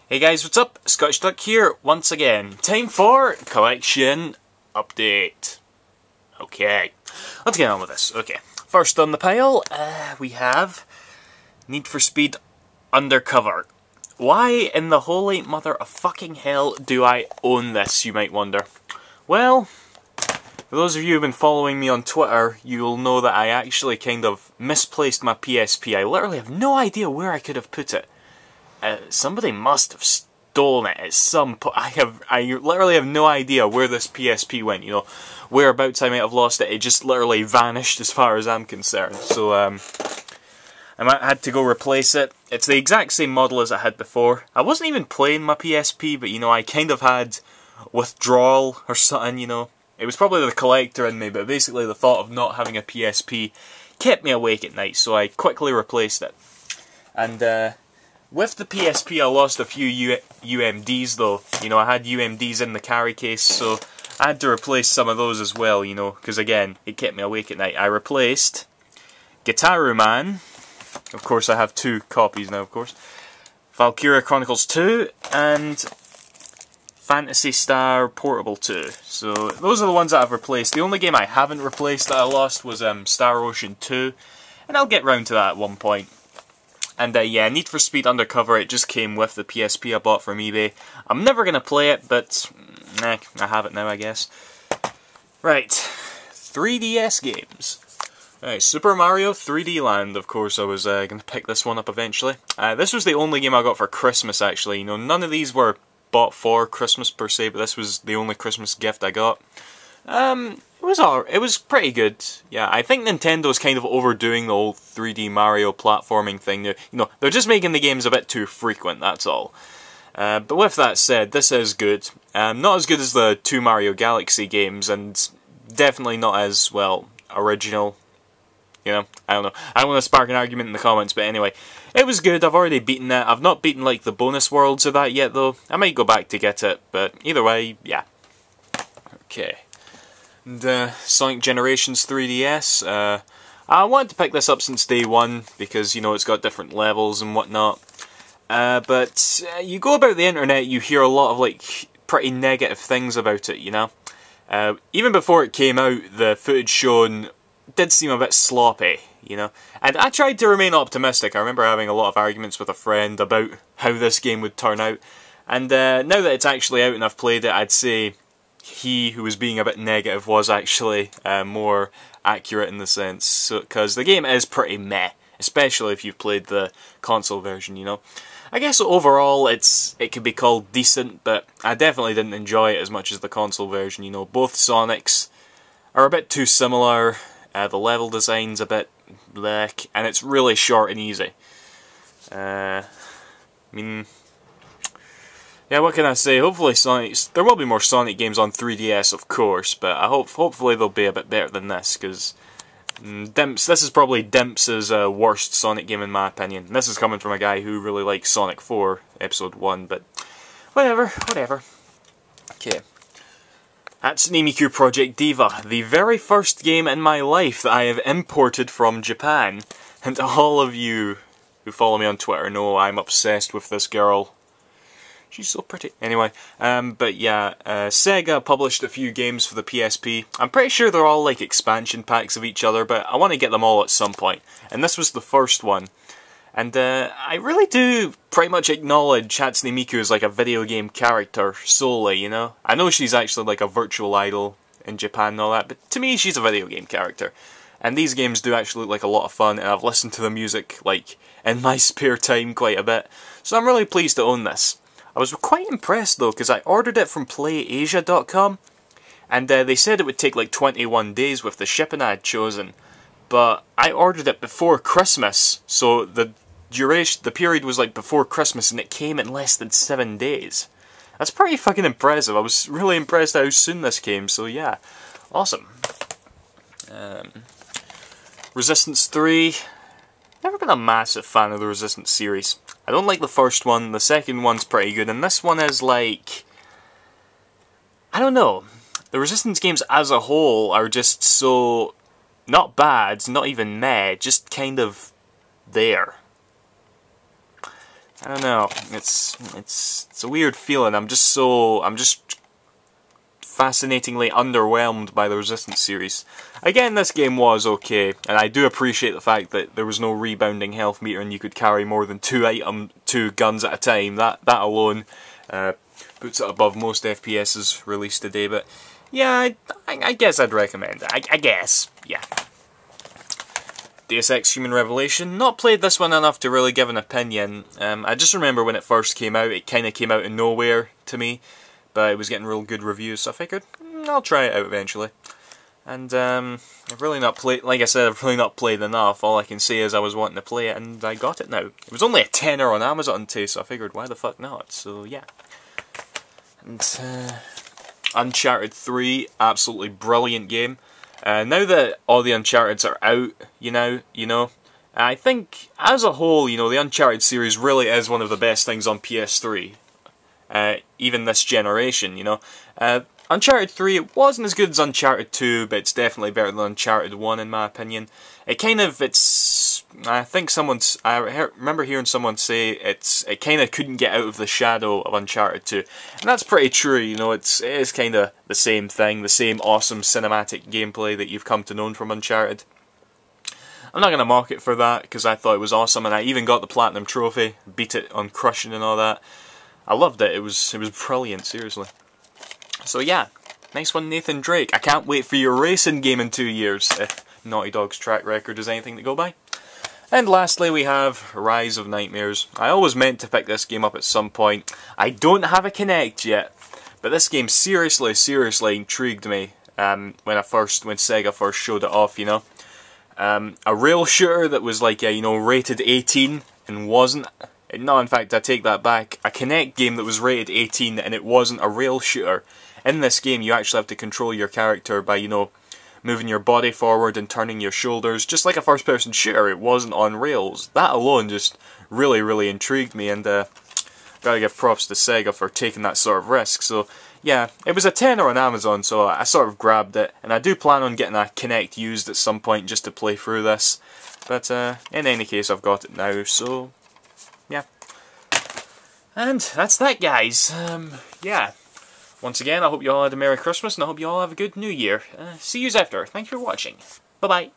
Hey guys, what's up? Scottish Duck here, once again. Time for collection update. Okay, let's get on with this. Okay, first on the pile, we have Need for Speed Undercover. Why in the holy mother of fucking hell do I own this, you might wonder? Well, for those of you who've been following me on Twitter, you'll know that I actually kind of misplaced my PSP. I literally have no idea where I could have put it. Somebody must have stolen it at some point. I literally have no idea where this PSP went, you know. Whereabouts I might have lost it. It just literally vanished as far as I'm concerned. So, I had to go replace it. It's the exact same model as I had before. I wasn't even playing my PSP, but, you know, I kind of had withdrawal or something, you know. It was probably the collector in me, but basically the thought of not having a PSP kept me awake at night, so I quickly replaced it. And, with the PSP, I lost a few UMDs though. You know, I had UMDs in the carry case, so I had to replace some of those as well, you know, because again, it kept me awake at night. I replaced Guitar Man. Of course, I have two copies now, of course. Valkyria Chronicles 2 and Phantasy Star Portable 2. So, those are the ones that I've replaced. The only game I haven't replaced that I lost was Star Ocean 2, and I'll get round to that at one point. And yeah, Need for Speed Undercover, it just came with the PSP I bought from eBay. I'm never going to play it, but I have it now, I guess. Right, 3DS games. Right, Super Mario 3D Land, of course I was going to pick this one up eventually. This was the only game I got for Christmas, actually. You know, none of these were bought for Christmas per se, but this was the only Christmas gift I got. It was pretty good. Yeah, I think Nintendo's kind of overdoing the whole 3D Mario platforming thing. You know, they're just making the games a bit too frequent, that's all. But with that said, this is good. Not as good as the 2 Mario Galaxy games, and definitely not as, well, original. You know, I don't know. I don't want to spark an argument in the comments, but anyway. It was good, I've already beaten it. I've not beaten, like, the bonus worlds of that yet, though. I might go back to get it, but either way, yeah. Okay. And, Sonic Generations 3DS. I wanted to pick this up since day one, because, you know, it's got different levels and whatnot. But you go about the internet, you hear a lot of, like, pretty negative things about it, you know? Even before it came out, the footage shown did seem a bit sloppy, you know? And I tried to remain optimistic. I remember having a lot of arguments with a friend about how this game would turn out. And now that it's actually out and I've played it, I'd say he who was being a bit negative was actually more accurate in the sense, so, because the game is pretty meh, especially if you've played the console version, you know. I guess overall it could be called decent, but I definitely didn't enjoy it as much as the console version, you know. Both Sonics are a bit too similar, the level design's a bit blech, and it's really short and easy. I mean, yeah, what can I say? Hopefully there will be more Sonic games on 3DS, of course, but hopefully they'll be a bit better than this, because this is probably Dimps' worst Sonic game in my opinion. This is coming from a guy who really likes Sonic 4, Episode 1, but whatever. Okay. Hatsune Miku Project Diva, the very first game in my life that I have imported from Japan, and all of you who follow me on Twitter know I'm obsessed with this girl. She's so pretty. Anyway, but yeah, Sega published a few games for the PSP. I'm pretty sure they're all like expansion packs of each other, but I want to get them all at some point. And this was the first one. And I really do pretty much acknowledge Hatsune Miku as like a video game character solely, you know? I know she's actually like a virtual idol in Japan and all that, but to me she's a video game character. And these games do actually look like a lot of fun, and I've listened to the music like in my spare time quite a bit. So I'm really pleased to own this. I was quite impressed though, because I ordered it from PlayAsia.com, and they said it would take like 21 days with the shipping I had chosen. But I ordered it before Christmas, so the period was like before Christmas, and it came in less than 7 days. That's pretty fucking impressive. I was really impressed how soon this came, so yeah. Awesome. Resistance 3. Never been a massive fan of the Resistance series. I don't like the first one, the second one's pretty good, and this one is like, I don't know. The Resistance games as a whole are just so, not bad, not even meh, just kind of there. I don't know. It's a weird feeling. I'm just fascinatingly underwhelmed by the Resistance series. Again, this game was okay, and I do appreciate the fact that there was no rebounding health meter and you could carry more than two guns at a time. That alone puts it above most FPSs released today. But yeah, I guess I'd recommend it. I guess, yeah. Deus Ex Human Revelation. Not played this one enough to really give an opinion. I just remember when it first came out, it kind of came out of nowhere to me, but it was getting real good reviews, so I figured I'll try it out eventually. And I've really not played, like I said, I've really not played enough. All I can say is I was wanting to play it, and I got it now. It was only a tenner on Amazon too, so I figured why the fuck not? So yeah. And Uncharted 3, absolutely brilliant game. Now that all the Uncharteds are out, you know, I think as a whole, you know, the Uncharted series really is one of the best things on PS3. Even this generation, you know. Uncharted 3, it wasn't as good as Uncharted 2, but it's definitely better than Uncharted 1 in my opinion. I remember hearing someone say it kind of couldn't get out of the shadow of Uncharted 2. And that's pretty true, you know, it is kind of the same thing, the same awesome cinematic gameplay that you've come to know from Uncharted. I'm not going to mock it for that, because I thought it was awesome, and I even got the Platinum Trophy, beat it on Crushing and all that. I loved it, it was brilliant, seriously. So yeah, nice one Nathan Drake. I can't wait for your racing game in 2 years, if Naughty Dog's track record is anything to go by. And lastly we have Rise of Nightmares. I always meant to pick this game up at some point. I don't have a Kinect yet, but this game seriously intrigued me when Sega first showed it off, you know. A rail shooter that was like, you know, rated 18 and wasn't. No, in fact, I take that back. A Kinect game that was rated 18 and it wasn't a rail shooter. In this game, you actually have to control your character by, you know, moving your body forward and turning your shoulders. Just like a first-person shooter, it wasn't on rails. That alone just really intrigued me, and gotta give props to Sega for taking that sort of risk. So, yeah, it was a tenner on Amazon, so I sort of grabbed it. And I do plan on getting a Kinect used at some point just to play through this. But in any case, I've got it now, so yeah. And that's that, guys. Yeah. Once again, I hope you all had a Merry Christmas, and I hope you all have a good New Year. See yous after. Thanks for watching. Bye-bye.